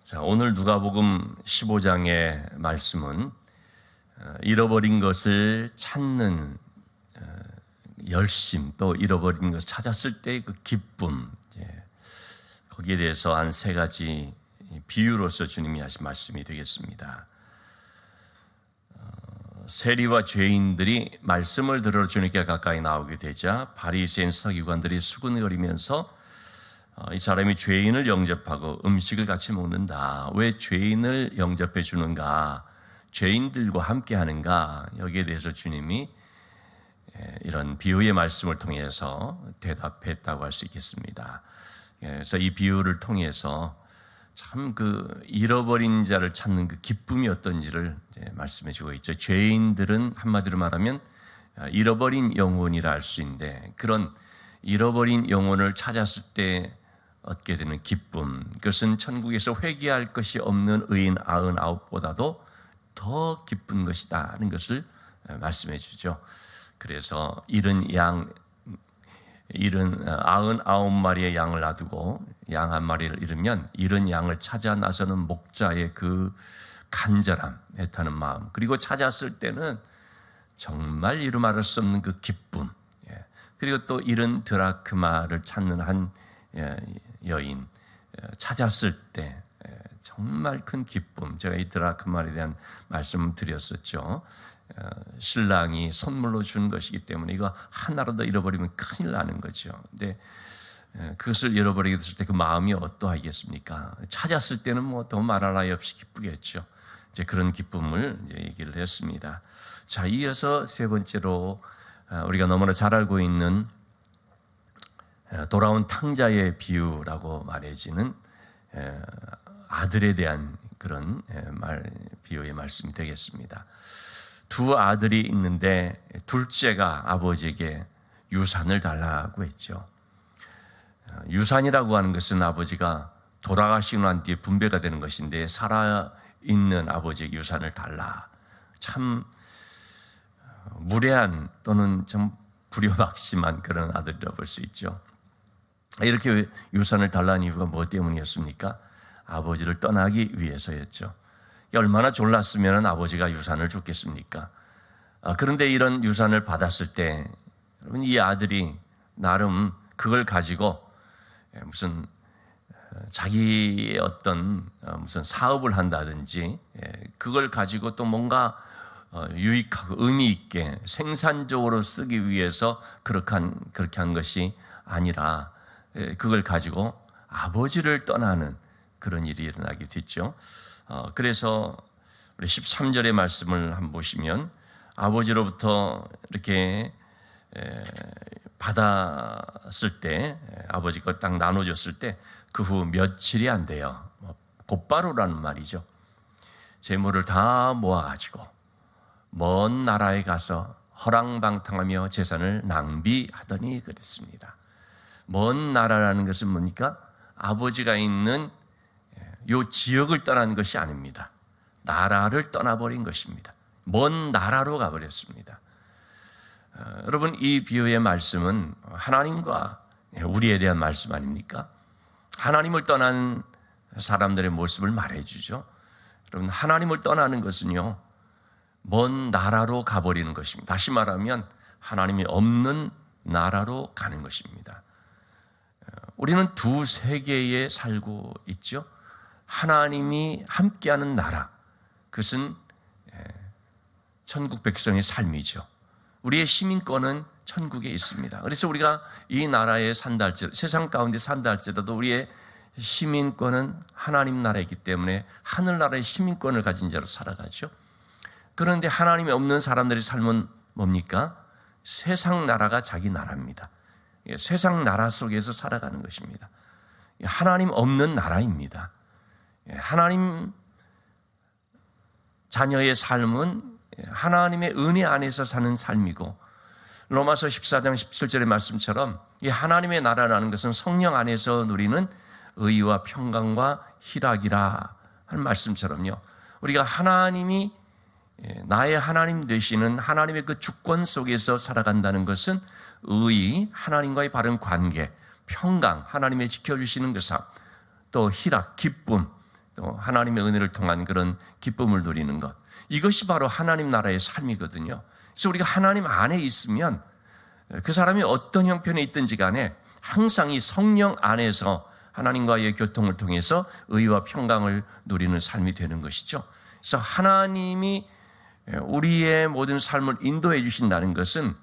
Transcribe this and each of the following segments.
자, 오늘 누가복음 15장의 말씀은 잃어버린 것을 찾는 열심, 또 잃어버린 것을 찾았을 때의 그 기쁨, 거기에 대해서 한 세 가지 비유로서 주님이 하신 말씀이 되겠습니다. 세리와 죄인들이 말씀을 들어 주님께 가까이 나오게 되자 바리새인 서기관들이 수군거리면서 이 사람이 죄인을 영접하고 음식을 같이 먹는다. 왜 죄인을 영접해 주는가? 죄인들과 함께 하는가? 여기에 대해서 주님이 이런 비유의 말씀을 통해서 대답했다고 할 수 있겠습니다. 그래서 이 비유를 통해서 참 그 잃어버린 자를 찾는 그 기쁨이 어떤지를 말씀해 주고 있죠. 죄인들은 한마디로 말하면 잃어버린 영혼이라 할 수 있는데, 그런 잃어버린 영혼을 찾았을 때 얻게 되는 기쁨, 그것은 천국에서 회개할 것이 없는 의인 99보다도 더 기쁜 것이다 하는 것을 말씀해 주죠. 그래서 99마리의 양을 놔두고 양 한 마리를 잃으면 잃은 양을 찾아 나서는 목자의 그 간절함, 애타는 마음, 그리고 찾았을 때는 정말 이루 말할 수 없는 그 기쁨, 그리고 또 잃은 드라크마를 찾는 한 여인, 찾았을 때 정말 큰 기쁨. 제가 이 드라크마에 대한 말씀을 드렸었죠. 신랑이 선물로 준 것이기 때문에 이거 하나라도 잃어버리면 큰일 나는 거죠. 근데 그것을 잃어버리게 됐을 때 그 마음이 어떠하겠습니까? 찾았을 때는 뭐 더 말할 나위 없이 기쁘겠죠. 이제 그런 기쁨을 이제 얘기를 했습니다. 자, 이어서 세 번째로 우리가 너무나 잘 알고 있는 돌아온 탕자의 비유라고 말해지는 아들에 대한 그런 비유의 말씀이 되겠습니다. 두 아들이 있는데 둘째가 아버지에게 유산을 달라고 했죠. 유산이라고 하는 것은 아버지가 돌아가시고 난 뒤에 분배가 되는 것인데, 살아있는 아버지에게 유산을 달라. 참 무례한 또는 좀 불효박심한 그런 아들이라고 볼 수 있죠. 이렇게 유산을 달라는 이유가 뭐 때문이었습니까? 아버지를 떠나기 위해서였죠. 얼마나 졸랐으면 아버지가 유산을 줬겠습니까? 그런데 이런 유산을 받았을 때 여러분, 이 아들이 나름 그걸 가지고 무슨 자기의 어떤 무슨 사업을 한다든지, 그걸 가지고 또 뭔가 유익하고 의미 있게 생산적으로 쓰기 위해서 그렇게 한 것이 아니라, 그걸 가지고 아버지를 떠나는 그런 일이 일어나게 됐죠. 그래서 우리 13절의 말씀을 한번 보시면, 아버지로부터 이렇게 받았을 때, 아버지가 딱 나눠줬을 때 그 후 며칠이 안 돼요. 곧바로라는 말이죠. 재물을 다 모아가지고 먼 나라에 가서 허랑방탕하며 재산을 낭비하더니 그랬습니다. 먼 나라라는 것은 뭡니까? 아버지가 있는 요 지역을 떠난 것이 아닙니다. 나라를 떠나버린 것입니다. 먼 나라로 가버렸습니다. 여러분, 이 비유의 말씀은 하나님과 우리에 대한 말씀 아닙니까? 하나님을 떠난 사람들의 모습을 말해주죠. 여러분, 하나님을 떠나는 것은요, 먼 나라로 가버리는 것입니다. 다시 말하면 하나님이 없는 나라로 가는 것입니다. 우리는 두 세계에 살고 있죠. 하나님이 함께하는 나라, 그것은 천국 백성의 삶이죠. 우리의 시민권은 천국에 있습니다. 그래서 우리가 이 나라에 산다 할지라도, 세상 가운데 산다 할지라도 우리의 시민권은 하나님 나라이기 때문에 하늘나라의 시민권을 가진 자로 살아가죠. 그런데 하나님이 없는 사람들의 삶은 뭡니까? 세상 나라가 자기 나라입니다. 세상 나라 속에서 살아가는 것입니다. 하나님 없는 나라입니다. 하나님 자녀의 삶은 하나님의 은혜 안에서 사는 삶이고, 로마서 14장 17절의 말씀처럼 이 하나님의 나라라는 것은 성령 안에서 누리는 의와 평강과 희락이라 하는 말씀처럼요, 우리가 하나님이 나의 하나님 되시는 하나님의 그 주권 속에서 살아간다는 것은 의, 하나님과의 바른 관계, 평강, 하나님의 지켜주시는 그 삶, 또 희락, 기쁨, 또 하나님의 은혜를 통한 그런 기쁨을 누리는 것, 이것이 바로 하나님 나라의 삶이거든요. 그래서 우리가 하나님 안에 있으면 그 사람이 어떤 형편에 있든지 간에 항상 이 성령 안에서 하나님과의 교통을 통해서 의와 평강을 누리는 삶이 되는 것이죠. 그래서 하나님이 우리의 모든 삶을 인도해 주신다는 것은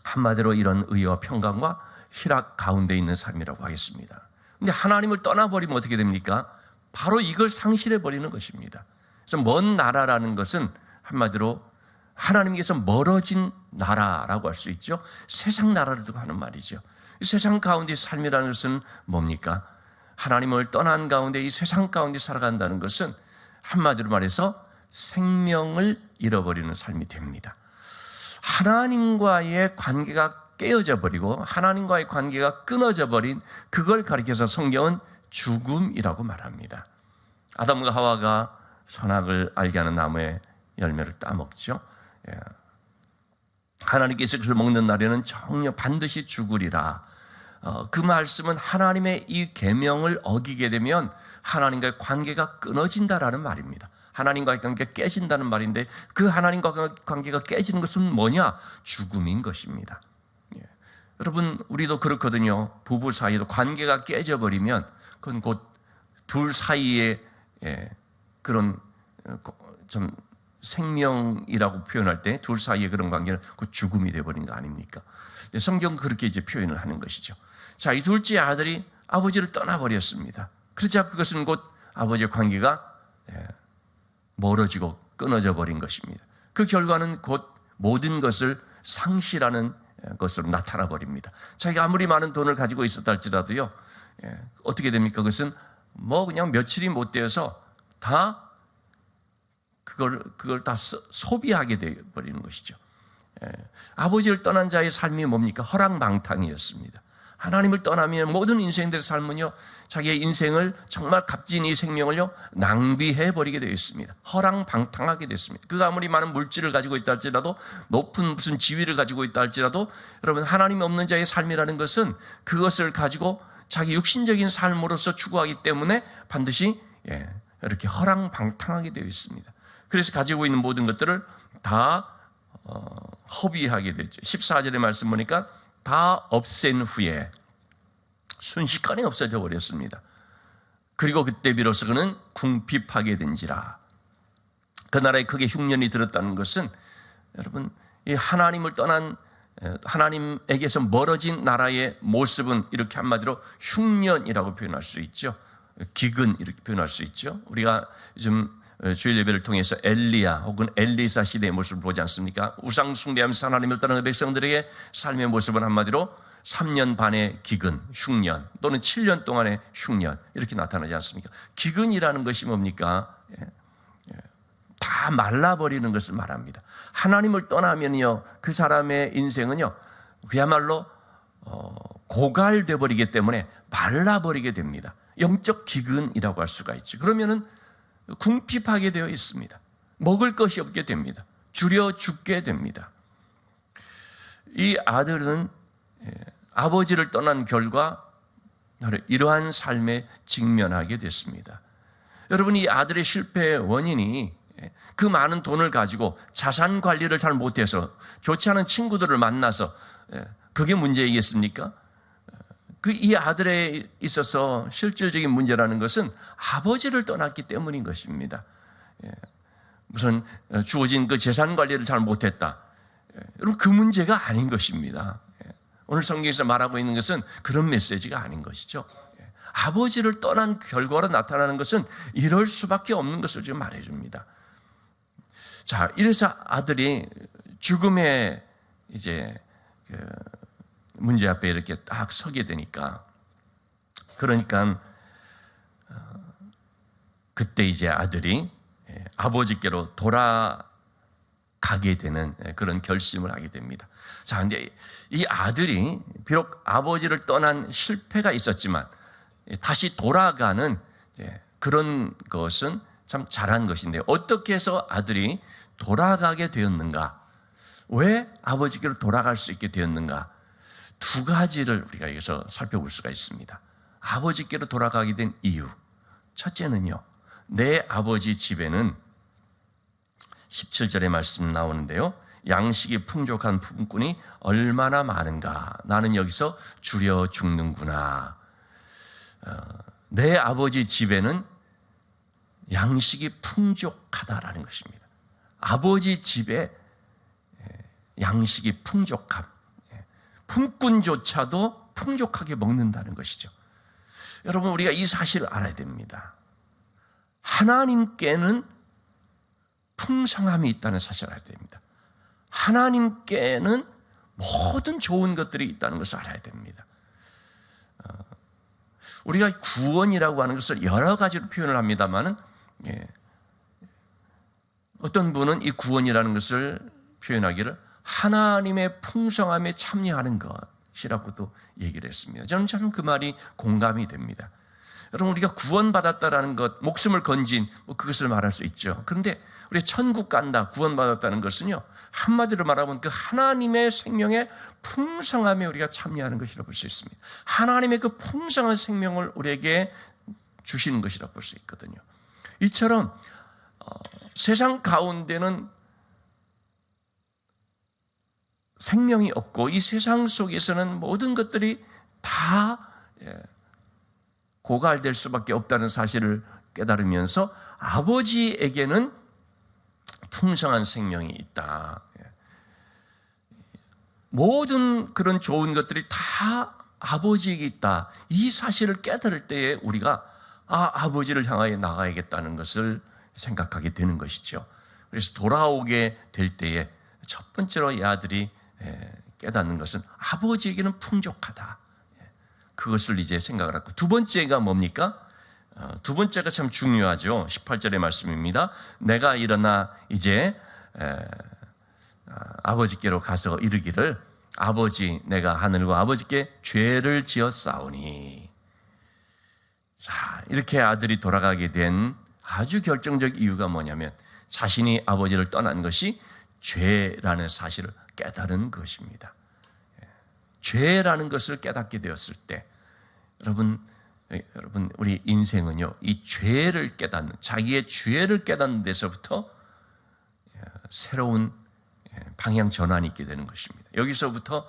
한마디로 이런 의와 평강과 희락 가운데 있는 삶이라고 하겠습니다. 근데 하나님을 떠나버리면 어떻게 됩니까? 바로 이걸 상실해 버리는 것입니다. 그래서 먼 나라라는 것은 한마디로 하나님께서 멀어진 나라라고 할 수 있죠. 세상 나라를 두고 하는 말이죠. 이 세상 가운데 삶이라는 것은 뭡니까? 하나님을 떠난 가운데 이 세상 가운데 살아간다는 것은 한마디로 말해서 생명을 잃어버리는 삶이 됩니다. 하나님과의 관계가 깨어져 버리고 하나님과의 관계가 끊어져 버린 그걸 가리켜서 성경은 죽음이라고 말합니다. 아담과 하와가 선악을 알게 하는 나무의 열매를 따먹죠. 하나님께서 그것을 먹는 날에는 정녕 반드시 죽으리라. 그 말씀은 하나님의 이 계명을 어기게 되면 하나님과의 관계가 끊어진다라는 말입니다. 하나님과의 관계가 깨진다는 말인데 그 하나님과의 관계가 깨지는 것은 뭐냐? 죽음인 것입니다. 여러분, 우리도 그렇거든요. 부부 사이에도 관계가 깨져버리면 그건 곧 둘 사이에 그런 좀 생명이라고 표현할 때 둘 사이의 그런 관계는 곧 죽음이 되어버린 거 아닙니까? 성경은 그렇게 이제 표현을 하는 것이죠. 자, 이 둘째 아들이 아버지를 떠나버렸습니다. 그러자 그것은 곧 아버지의 관계가 멀어지고 끊어져 버린 것입니다. 그 결과는 곧 모든 것을 상실하는 것으로 나타나 버립니다. 자기가 아무리 많은 돈을 가지고 있었다 할지라도요, 어떻게 됩니까? 그것은 뭐 그냥 며칠이 못 되어서 다 그걸 다 소비하게 돼 버리는 것이죠. 아버지를 떠난 자의 삶이 뭡니까? 허랑방탕이었습니다. 하나님을 떠나면 모든 인생들의 삶은요, 자기의 인생을 정말 값진 이 생명을요 낭비해 버리게 되어 있습니다. 허랑방탕하게 됐습니다. 그가 아무리 많은 물질을 가지고 있다 할지라도, 높은 무슨 지위를 가지고 있다 할지라도, 여러분, 하나님이 없는 자의 삶이라는 것은 그것을 가지고 자기 육신적인 삶으로서 추구하기 때문에 반드시 이렇게 허랑방탕하게 되어 있습니다. 그래서 가지고 있는 모든 것들을 다 허비하게 됐죠. 14절의 말씀 보니까 다 없앤 후에 순식간에 없어져 버렸습니다. 그리고 그때 비로소 그는 궁핍하게 된지라. 그 나라에 크게 흉년이 들었다는 것은, 여러분, 이 하나님을 떠난, 하나님에게서 멀어진 나라의 모습은 이렇게 한마디로 흉년이라고 표현할 수 있죠. 기근 이렇게 표현할 수 있죠. 우리가 좀 주일 예배를 통해서 엘리야 혹은 엘리사 시대의 모습을 보지 않습니까? 우상 숭배하면서 하나님을 떠나는 백성들에게 삶의 모습은 한마디로 3년 반의 기근, 흉년, 또는 7년 동안의 흉년, 이렇게 나타나지 않습니까? 기근이라는 것이 뭡니까? 다 말라버리는 것을 말합니다. 하나님을 떠나면요, 그 사람의 인생은요 그야말로 고갈돼 버리기 때문에 말라버리게 됩니다. 영적 기근이라고 할 수가 있죠. 그러면은 궁핍하게 되어 있습니다. 먹을 것이 없게 됩니다. 줄여 죽게 됩니다. 이 아들은 아버지를 떠난 결과 이러한 삶에 직면하게 됐습니다. 여러분, 이 아들의 실패의 원인이 그 많은 돈을 가지고 자산 관리를 잘 못해서 좋지 않은 친구들을 만나서 그게 문제이겠습니까? 이 아들에 있어서 실질적인 문제라는 것은 아버지를 떠났기 때문인 것입니다. 무슨 주어진 그 재산 관리를 잘 못했다, 여러분, 그 문제가 아닌 것입니다. 오늘 성경에서 말하고 있는 것은 그런 메시지가 아닌 것이죠. 아버지를 떠난 결과로 나타나는 것은 이럴 수밖에 없는 것을 지금 말해줍니다. 자, 이래서 아들이 죽음의 이제 문제 앞에 이렇게 딱 서게 되니까, 그러니까 그때 이제 아들이 아버지께로 돌아가게 되는 그런 결심을 하게 됩니다. 자, 근데 이 아들이 비록 아버지를 떠난 실패가 있었지만 다시 돌아가는 그런 것은 참 잘한 것인데, 어떻게 해서 아들이 돌아가게 되었는가? 왜 아버지께로 돌아갈 수 있게 되었는가? 두 가지를 우리가 여기서 살펴볼 수가 있습니다. 아버지께로 돌아가게 된 이유. 첫째는요, 내 아버지 집에는 17절의 말씀 나오는데요, 양식이 풍족한 품꾼이 얼마나 많은가. 나는 여기서 줄여 죽는구나. 내 아버지 집에는 양식이 풍족하다라는 것입니다. 아버지 집에 양식이 풍족함, 품꾼조차도 풍족하게 먹는다는 것이죠. 여러분, 우리가 이 사실을 알아야 됩니다. 하나님께는 풍성함이 있다는 사실을 알아야 됩니다. 하나님께는 모든 좋은 것들이 있다는 것을 알아야 됩니다. 우리가 구원이라고 하는 것을 여러 가지로 표현을 합니다만은, 어떤 분은 이 구원이라는 것을 표현하기를 하나님의 풍성함에 참여하는 것이라고도 얘기를 했습니다. 저는 참 그 말이 공감이 됩니다. 여러분, 우리가 구원받았다라는 것, 목숨을 건진 그것을 말할 수 있죠. 그런데 우리 천국 간다, 구원받았다는 것은요, 한마디로 말하면 그 하나님의 생명의 풍성함에 우리가 참여하는 것이라고 볼 수 있습니다. 하나님의 그 풍성한 생명을 우리에게 주시는 것이라고 볼 수 있거든요. 이처럼 세상 가운데는 생명이 없고 이 세상 속에서는 모든 것들이 다 고갈될 수밖에 없다는 사실을 깨달으면서 아버지에게는 풍성한 생명이 있다. 모든 그런 좋은 것들이 다 아버지에게 있다. 이 사실을 깨달을 때에 우리가 아버지를 향하여 나가야겠다는 것을 생각하게 되는 것이죠. 그래서 돌아오게 될 때에 첫 번째로 이 아들이 깨닫는 것은 아버지에게는 풍족하다. 그것을 이제 생각을 하고, 두 번째가 뭡니까? 두 번째가 참 중요하죠. 18절의 말씀입니다. 내가 일어나 이제 아버지께로 가서 이르기를, 아버지, 내가 하늘과 아버지께 죄를 지었사오니. 자, 이렇게 아들이 돌아가게 된 아주 결정적 이유가 뭐냐면 자신이 아버지를 떠난 것이 죄라는 사실을 깨달은 것입니다. 죄라는 것을 깨닫게 되었을 때, 여러분, 우리 인생은요, 이 죄를 깨닫는, 자기의 죄를 깨닫는 데서부터 새로운 방향 전환이 있게 되는 것입니다. 여기서부터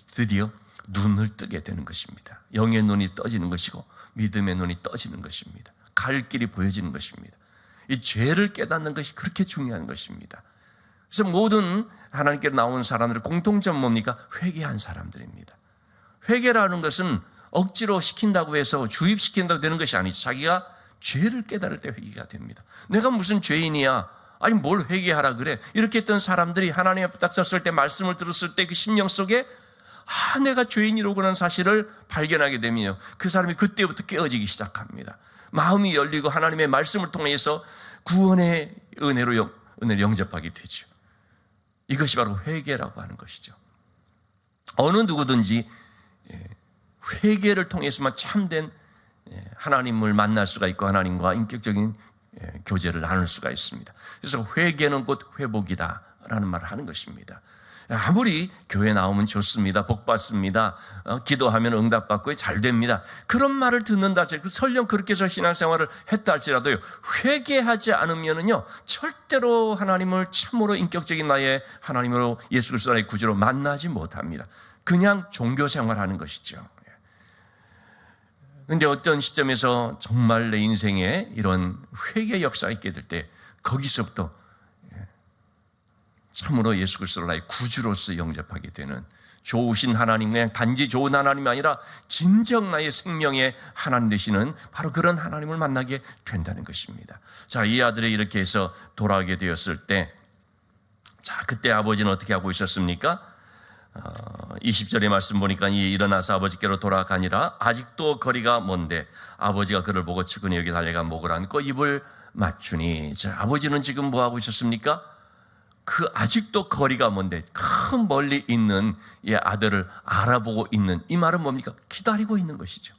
드디어 눈을 뜨게 되는 것입니다. 영의 눈이 떠지는 것이고 믿음의 눈이 떠지는 것입니다. 갈 길이 보여지는 것입니다. 이 죄를 깨닫는 것이 그렇게 중요한 것입니다. 그래서 모든 하나님께 나온 사람들의 공통점 뭡니까? 회개한 사람들입니다. 회개라는 것은 억지로 시킨다고 해서 주입시킨다고 되는 것이 아니죠. 자기가 죄를 깨달을 때 회개가 됩니다. 내가 무슨 죄인이야? 아니 뭘 회개하라 그래? 이렇게 했던 사람들이 하나님 앞에 딱 섰을 때, 말씀을 들었을 때 그 심령 속에 내가 죄인이로구나 사실을 발견하게 되면요, 그 사람이 그때부터 깨어지기 시작합니다. 마음이 열리고 하나님의 말씀을 통해서 구원의 은혜를 영접하게 되죠. 이것이 바로 회개라고 하는 것이죠. 어느 누구든지 회개를 통해서만 참된 하나님을 만날 수가 있고 하나님과 인격적인 교제를 나눌 수가 있습니다. 그래서 회개는 곧 회복이다라는 말을 하는 것입니다. 아무리 교회 나오면 좋습니다, 복 받습니다, 기도하면 응답받고 잘 됩니다, 그런 말을 듣는다 할지라도, 설령 그렇게 해서 신앙생활을 했다 할지라도요, 회개하지 않으면은요 절대로 하나님을 참으로 인격적인 나의 하나님으로, 예수 그리스도의 구주로 만나지 못합니다. 그냥 종교생활하는 것이죠. 그런데 어떤 시점에서 정말 내 인생에 이런 회개 역사가 있게 될 때, 거기서부터 참으로 예수 그리스도를 나의 구주로서 영접하게 되는, 좋으신 하나님, 그냥 단지 좋은 하나님이 아니라 진정 나의 생명의 하나님 되시는 바로 그런 하나님을 만나게 된다는 것입니다. 자, 이 아들이 이렇게 해서 돌아오게 되었을 때, 자, 그때 아버지는 어떻게 하고 있었습니까? 20절의 말씀 보니까, 일어나서 아버지께로 돌아가니라. 아직도 거리가 먼데 아버지가 그를 보고 측은히 여기 달려가 목을 안고 입을 맞추니. 자, 아버지는 지금 뭐 하고 있었습니까? 그 아직도 거리가 먼데, 큰 멀리 있는 이 아들을 알아보고 있는, 이 말은 뭡니까? 기다리고 있는 것이죠.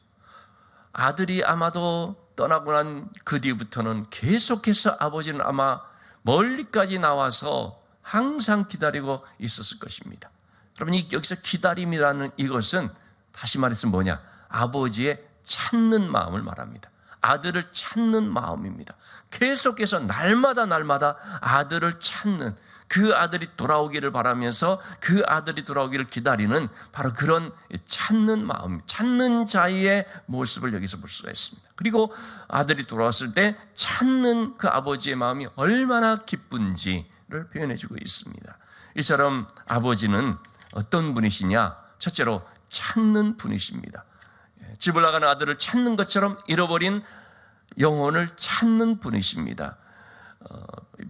아들이 아마도 떠나고 난 그 뒤부터는 계속해서 아버지는 아마 멀리까지 나와서 항상 기다리고 있었을 것입니다. 여러분, 여기서 기다림이라는 이것은 다시 말해서 뭐냐? 아버지의 찾는 마음을 말합니다. 아들을 찾는 마음입니다. 계속해서 날마다 아들을 찾는, 그 아들이 돌아오기를 바라면서 그 아들이 돌아오기를 기다리는 바로 그런 찾는 마음, 찾는 자의 모습을 여기서 볼 수가 있습니다. 그리고 아들이 돌아왔을 때 찾는 그 아버지의 마음이 얼마나 기쁜지를 표현해주고 있습니다. 이처럼 아버지는 어떤 분이시냐? 첫째로 찾는 분이십니다. 집을 나가는 아들을 찾는 것처럼 잃어버린 영혼을 찾는 분이십니다.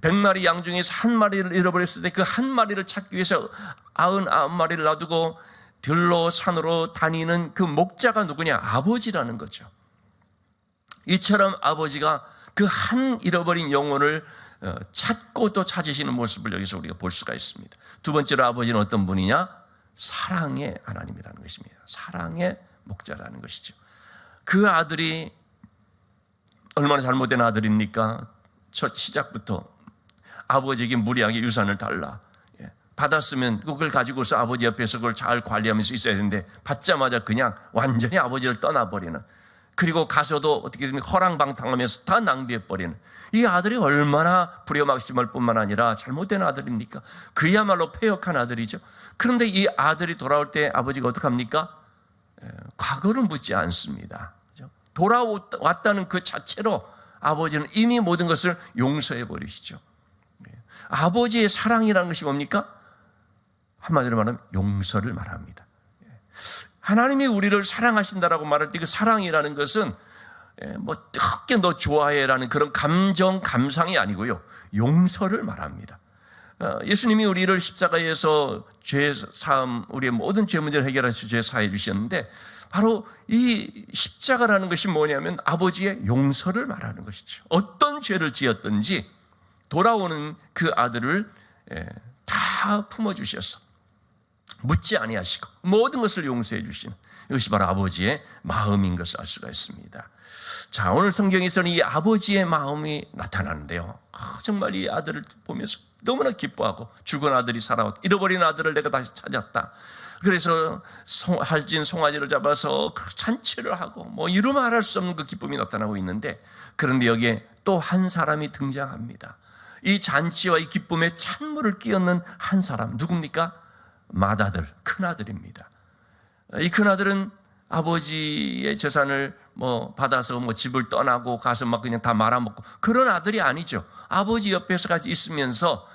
100마리 양 중에서 한 마리를 잃어버렸을 때 그 한 마리를 찾기 위해서 99마리를 놔두고 들로 산으로 다니는 그 목자가 누구냐? 아버지라는 거죠. 이처럼 아버지가 그 한 잃어버린 영혼을 찾고 또 찾으시는 모습을 여기서 우리가 볼 수가 있습니다. 두 번째로 아버지는 어떤 분이냐? 사랑의 하나님이라는 것입니다. 사랑의 목자라는 것이죠. 그 아들이 얼마나 잘못된 아들입니까? 첫 시작부터 아버지에게 무리하게 유산을 달라. 받았으면 그걸 가지고서 아버지 옆에서 그걸 잘 관리하면서 있어야 되는데 받자마자 그냥 완전히 아버지를 떠나버리는, 그리고 가서도 어떻게 되면 허랑방탕하면서 다 낭비해버리는 이 아들이 얼마나 불효막심할 뿐만 아니라 잘못된 아들입니까? 그야말로 패역한 아들이죠. 그런데 이 아들이 돌아올 때 아버지가 어떻게 합니까? 과거를 묻지 않습니다. 돌아왔다는 그 자체로 아버지는 이미 모든 것을 용서해 버리시죠. 아버지의 사랑이라는 것이 뭡니까? 한마디로 말하면 용서를 말합니다. 하나님이 우리를 사랑하신다라고 말할 때 그 사랑이라는 것은 뭐 뜨겁게 너 좋아해라는 그런 감정, 감상이 아니고요, 용서를 말합니다. 예수님이 우리를 십자가에서 죄 사함, 우리의 모든 죄 문제를 해결하셔서 죄 사해 주셨는데 바로 이 십자가라는 것이 뭐냐면 아버지의 용서를 말하는 것이죠. 어떤 죄를 지었든지 돌아오는 그 아들을 다 품어주셔서 묻지 아니하시고 모든 것을 용서해 주시는, 이것이 바로 아버지의 마음인 것을 알 수가 있습니다. 자, 오늘 성경에서는 이 아버지의 마음이 나타나는데요, 정말 이 아들을 보면서 너무나 기뻐하고, 죽은 아들이 살아왔다, 잃어버린 아들을 내가 다시 찾았다, 그래서 할진 송아지를 잡아서 잔치를 하고 뭐 이루면 말할 수 없는 그 기쁨이 나타나고 있는데, 그런데 여기에 또 한 사람이 등장합니다. 이 잔치와 이 기쁨에 찬물을 끼얹는 한 사람, 누굽니까? 맏아들, 큰아들입니다. 이 큰아들은 아버지의 재산을 뭐 받아서 뭐 집을 떠나고 가서 막 그냥 다 말아먹고 그런 아들이 아니죠. 아버지 옆에서까지 있으면서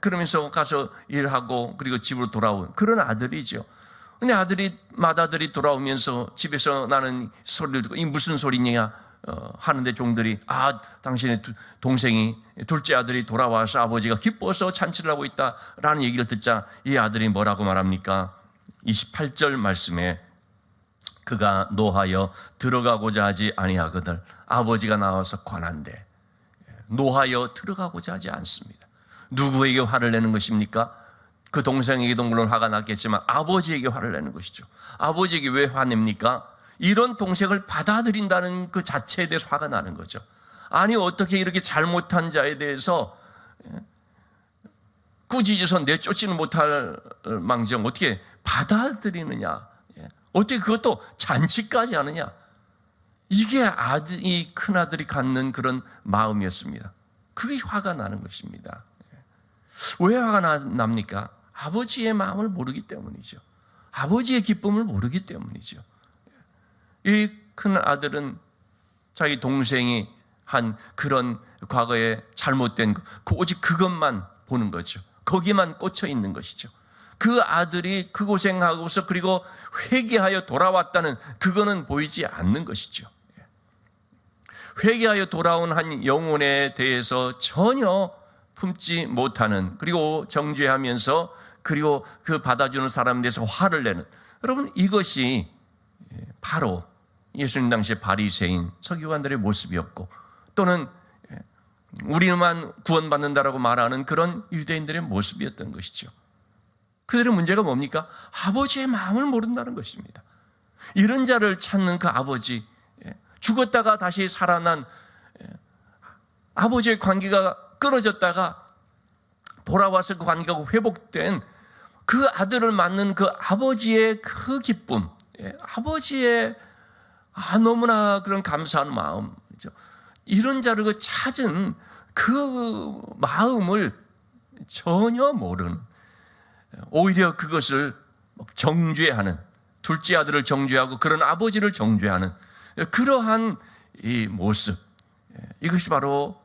그러면서 가서 일하고 그리고 집으로 돌아온 그런 아들이죠. 근데 맏아들이 돌아오면서 집에서 나는 소리를 듣고 이 무슨 소리냐 하는데 종들이 당신의 동생이 둘째 아들이 돌아와서 아버지가 기뻐서 잔치를 하고 있다라는 얘기를 듣자 이 아들이 뭐라고 말합니까? 28절 말씀에 그가 노하여 들어가고자 하지 아니하거늘 아버지가 나와서 권한대. 노하여 들어가고자 하지 않습니다. 누구에게 화를 내는 것입니까? 그 동생에게도 물론 화가 났겠지만 아버지에게 화를 내는 것이죠. 아버지에게 왜 화냅니까? 이런 동생을 받아들인다는 그 자체에 대해서 화가 나는 거죠. 아니 어떻게 이렇게 잘못한 자에 대해서 꾸짖어서 내쫓지는 못할 망정 어떻게 받아들이느냐, 어떻게 그것도 잔치까지 하느냐, 이게 이 큰아들이 갖는 그런 마음이었습니다. 그게 화가 나는 것입니다. 왜 화가 납니까? 아버지의 마음을 모르기 때문이죠. 아버지의 기쁨을 모르기 때문이죠. 이 큰 아들은 자기 동생이 한 그런 과거에 잘못된 오직 그것만 보는 거죠. 거기만 꽂혀 있는 것이죠. 그 아들이 그 고생하고서 그리고 회개하여 돌아왔다는 그거는 보이지 않는 것이죠. 회개하여 돌아온 한 영혼에 대해서 전혀 품지 못하는, 그리고 정죄하면서 그리고 그 받아주는 사람에 대해서 화를 내는, 여러분 이것이 바로 예수님 당시의 바리새인 서기관들의 모습이었고, 또는 우리만 구원받는다라고 말하는 그런 유대인들의 모습이었던 것이죠. 그들의 문제가 뭡니까? 아버지의 마음을 모른다는 것입니다. 이런 자를 찾는 그 아버지, 죽었다가 다시 살아난 아버지의 관계가 끊어졌다가 돌아와서 그 관계가 회복된 그 아들을 맞는 그 아버지의 그 기쁨, 아버지의 너무나 그런 감사한 마음, 말이죠. 이런 자를 찾은 그 마음을 전혀 모르는, 오히려 그것을 정죄하는, 둘째 아들을 정죄하고 그런 아버지를 정죄하는 그러한 이 모습, 이것이 바로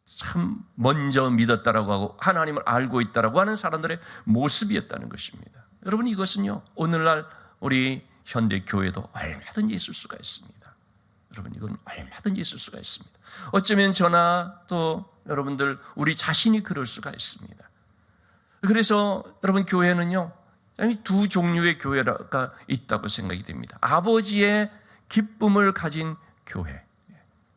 참 먼저 믿었다라고 하고 하나님을 알고 있다라고 하는 사람들의 모습이었다는 것입니다. 여러분, 이것은요 오늘날 우리 현대 교회도 얼마든지 있을 수가 있습니다. 여러분, 이건 얼마든지 있을 수가 있습니다. 어쩌면 저나 또 여러분들 우리 자신이 그럴 수가 있습니다. 그래서 여러분, 교회는요 두 종류의 교회가 있다고 생각이 됩니다. 아버지의 기쁨을 가진 교회,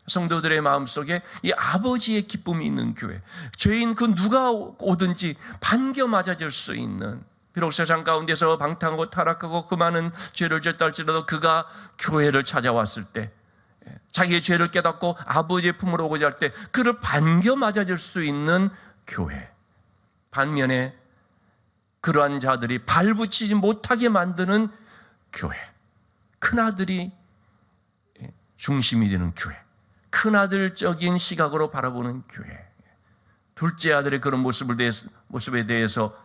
성도들의 마음속에 이 아버지의 기쁨이 있는 교회, 죄인 그 누가 오든지 반겨 맞아줄 수 있는, 비록 세상 가운데서 방탕하고 타락하고 그 많은 죄를 졌다 할지라도 그가 교회를 찾아왔을 때, 자기의 죄를 깨닫고 아버지의 품으로 오고자 할 때 그를 반겨 맞아줄 수 있는 교회. 반면에 그러한 자들이 발붙이지 못하게 만드는 교회, 큰아들이 중심이 되는 교회, 큰아들적인 시각으로 바라보는 교회, 둘째 아들의 그런 모습에 대해서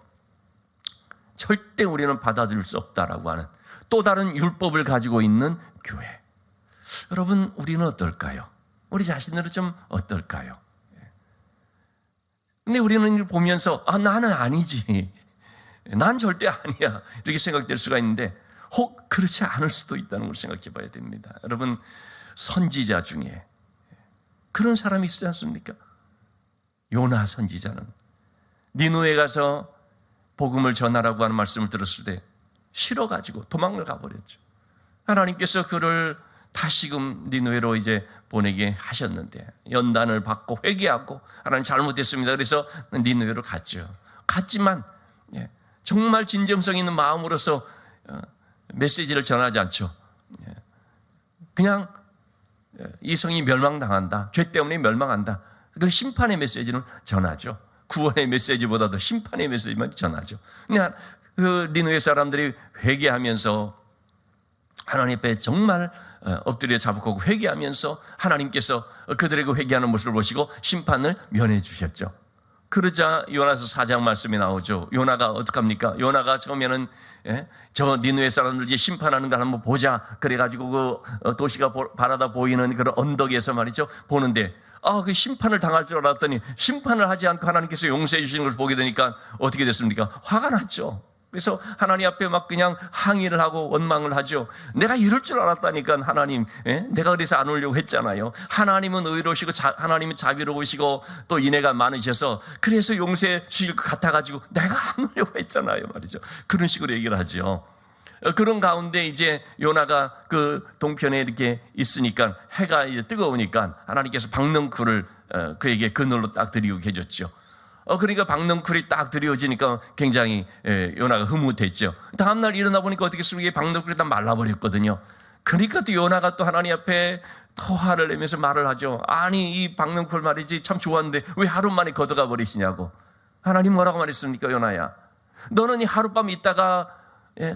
절대 우리는 받아들일 수 없다라고 하는 또 다른 율법을 가지고 있는 교회. 여러분, 우리는 어떨까요? 우리 자신들은 좀 어떨까요? 근데 우리는 이걸 보면서 나는 아니지, 난 절대 아니야, 이렇게 생각될 수가 있는데 혹 그렇지 않을 수도 있다는 걸 생각해 봐야 됩니다. 여러분, 선지자 중에 그런 사람이 있지 않습니까? 요나 선지자는 니느웨에 가서 복음을 전하라고 하는 말씀을 들었을 때 싫어가지고 도망을 가버렸죠. 하나님께서 그를 다시금 니느웨로 이제 보내게 하셨는데 연단을 받고 회개하고 하나님 잘못했습니다. 그래서 니느웨로 갔죠. 갔지만 정말 진정성 있는 마음으로서 메시지를 전하지 않죠. 그냥 이 성이 멸망당한다, 죄 때문에 멸망한다, 그 심판의 메시지는 전하죠. 구원의 메시지보다도 심판의 메시지만 전하죠. 그냥 그 니느웨 사람들이 회개하면서 하나님 앞에 정말 엎드려 자복하고 회개하면서 하나님께서 그들에게 회개하는 모습을 보시고 심판을 면해 주셨죠. 그러자 요나서 4장 말씀이 나오죠. 요나가 어떡합니까? 요나가 처음에는 저 니느웨 사람들 이제 심판하는 걸 한번 보자, 그래가지고 그 도시가 바라다 보이는 그런 언덕에서 말이죠 보는데 그 심판을 당할 줄 알았더니 심판을 하지 않고 하나님께서 용서해 주시는 것을 보게 되니까 어떻게 됐습니까? 화가 났죠. 그래서 하나님 앞에 막 그냥 항의를 하고 원망을 하죠. 내가 이럴 줄 알았다니까 하나님, 내가 그래서 안 오려고 했잖아요. 하나님은 의로우시고 하나님은 자비로우시고 또 인애가 많으셔서 그래서 용서해 주실 것 같아가지고 내가 안 오려고 했잖아요 말이죠. 그런 식으로 얘기를 하죠. 그런 가운데 이제 요나가 그 동편에 이렇게 있으니까 해가 이제 뜨거우니까 하나님께서 박넝쿨을 그에게 그늘로 딱 드리고 계셨죠. 그러니까 박넝쿨이 딱 드리워지니까 굉장히 요나가 흐뭇했죠. 다음날 일어나 보니까 어떻게 했습니까? 박넝쿨이 다 말라버렸거든요. 그러니까 또 요나가 또 하나님 앞에 더 화를 내면서 말을 하죠. 아니, 이 박넝쿨 말이지 참 좋았는데 왜 하루 만에 걷어가 버리시냐고. 하나님 뭐라고 말했습니까? 요나야, 너는 이 하룻밤 있다가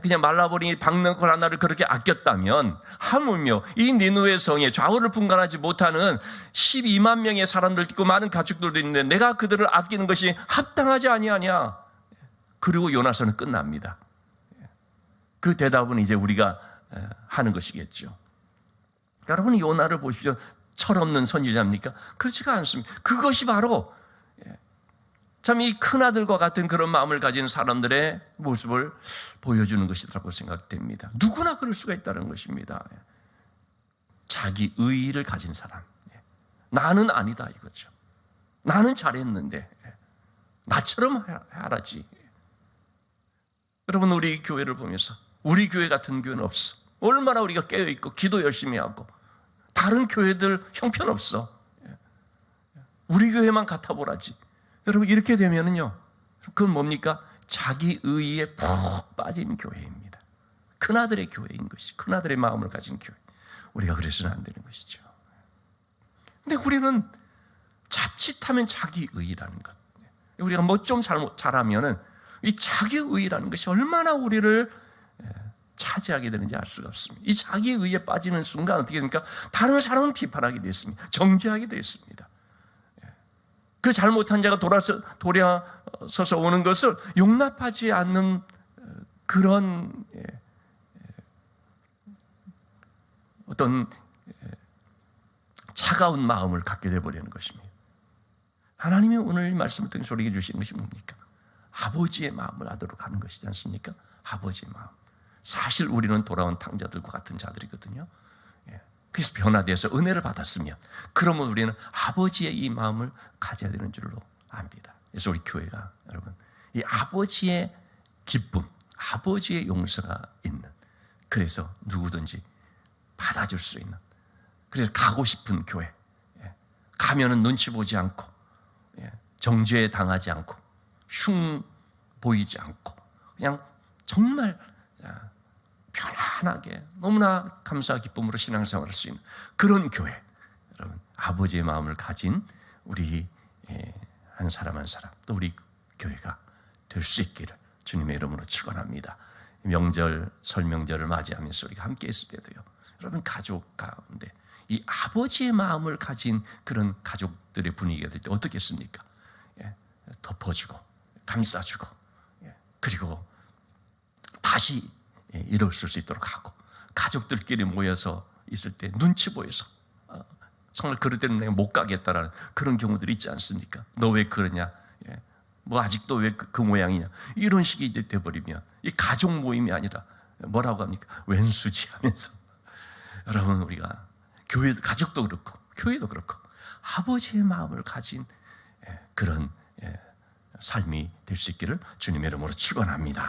그냥 말라버린 박넝쿨 하나를 그렇게 아꼈다면 하물며 이 니느웨 성에 좌우를 분간하지 못하는 12만 명의 사람들 있고 많은 가축들도 있는데 내가 그들을 아끼는 것이 합당하지 아니하냐. 그리고 요나서는 끝납니다. 그 대답은 이제 우리가 하는 것이겠죠. 여러분, 요나를 보시죠. 철없는 선지자입니까? 그렇지가 않습니다. 그것이 바로 참 이 큰아들과 같은 그런 마음을 가진 사람들의 모습을 보여주는 것이라고 생각됩니다. 누구나 그럴 수가 있다는 것입니다. 자기 의의를 가진 사람. 나는 아니다 이거죠. 나는 잘했는데 나처럼 하라지. 여러분, 우리 교회를 보면서 우리 교회 같은 교회는 없어. 얼마나 우리가 깨어있고 기도 열심히 하고 다른 교회들 형편없어. 우리 교회만 같아보라지. 여러분, 이렇게 되면은요, 그건 뭡니까? 자기 의의에 푹 빠진 교회입니다. 큰아들의 교회인 것이, 큰아들의 마음을 가진 교회. 우리가 그래서는 안 되는 것이죠. 근데 우리는 자칫하면 자기 의의라는 것, 우리가 뭐 좀 잘하면은 이 자기 의의라는 것이 얼마나 우리를 차지하게 되는지 알 수가 없습니다. 이 자기 의에 빠지는 순간 어떻게 됩니까? 다른 사람은 비판하게 되었습니다. 정죄하게 되었습니다. 그 잘못한 자가 돌아서서 오는 것을 용납하지 않는 그런 어떤 차가운 마음을 갖게 되어버리는 것입니다. 하나님이 오늘 말씀을 통해 우리에게 주시는 것이 뭡니까? 아버지의 마음을 하도록 하는 것이지 않습니까? 아버지의 마음. 사실 우리는 돌아온 탕자들과 같은 자들이거든요. 그래서 변화되어서 은혜를 받았으면 그러면 우리는 아버지의 이 마음을 가져야 되는 줄로 압니다. 그래서 우리 교회가 여러분 이 아버지의 기쁨, 아버지의 용서가 있는, 그래서 누구든지 받아줄 수 있는, 그래서 가고 싶은 교회, 가면은 눈치 보지 않고 정죄 당하지 않고 흉 보이지 않고 그냥 정말 편안하게 너무나 감사와 기쁨으로 신앙생활을 할 수 있는 그런 교회, 여러분 아버지의 마음을 가진 우리 한 사람 한 사람 또 우리 교회가 될 수 있기를 주님의 이름으로 축원합니다. 명절 설명절을 맞이하면서 우리가 함께 있을 때도요, 여러분 가족 가운데 이 아버지의 마음을 가진 그런 가족들의 분위기가 될 때 어떻겠습니까? 덮어주고 감싸주고 그리고 다시 일어설 수 있도록 하고, 가족들끼리 모여서 있을 때 눈치 보여서 정말 그럴 때는 내가 못 가겠다라는 그런 경우들이 있지 않습니까? 너 왜 그러냐? 뭐 아직도 왜 그 모양이냐? 이런 식이 이제 돼버리면 이 가족 모임이 아니라 뭐라고 합니까? 왼수지 하면서 여러분 우리가 교회도 가족도 그렇고 교회도 그렇고 아버지의 마음을 가진 그런 삶이 될 수 있기를 주님의 이름으로 축원합니다.